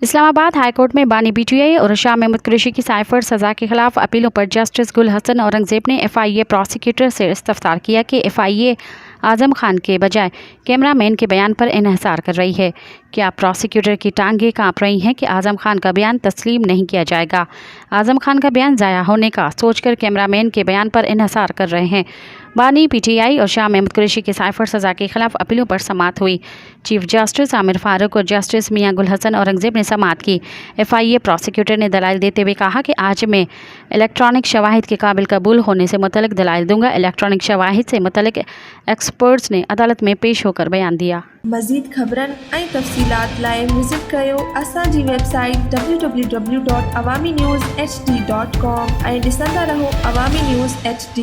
Islamabad high court में बानी PTI और शाह महमूद कुरैशी की साइफर सज़ा के खिलाफ अपीलों पर जस्टिस गुल हसन औरंगजेब ने एफआईए प्रोसिक्यूटर से इस्तफसार किया कि एफआईए आज़म खान के बजाय कैमरामैन के बयान पर इन्हिसार कर रही है। क्या प्रोसिक्यूटर की टांगें कांप रही हैं कि आज़म खान का बयान तस्लीम नहीं किया जाएगा। आज़म खान का बयान ज़ाया होने का सोचकर कैमरामैन के बयान पर इन्हिसार कर रहे हैं। बानी पीटीआई और शाह महमूद कुरैशी की साइफर सज़ा के खिलाफ अपीलों पर समाअत हुई। चीफ जस्टिस आमिर फारूक और जस्टिस मियां गुल हसन औरंगजेब ने समाअत की। एफआईए प्रोसिक्यूटर ने दलाइल देते हुए कहा कि आज मैं इलेक्ट्रॉनिक शवाहिद के काबिल कबूल होने से मुतल्लिक दलाइल दूंगा। इलेक्ट्रॉनिक शवाहिद से मुतल्लिक एक्सपर्ट्स ने अदालत में पेश होकर बयान दिया। मज़ीद ख़बरनि ऐं तफ़सीलात लाइ विज़िट कयो असांजी वेबसाइट www.awamiNewsHD.com ऐं ॾिसंदा रहो अवामी न्यूज़ HD।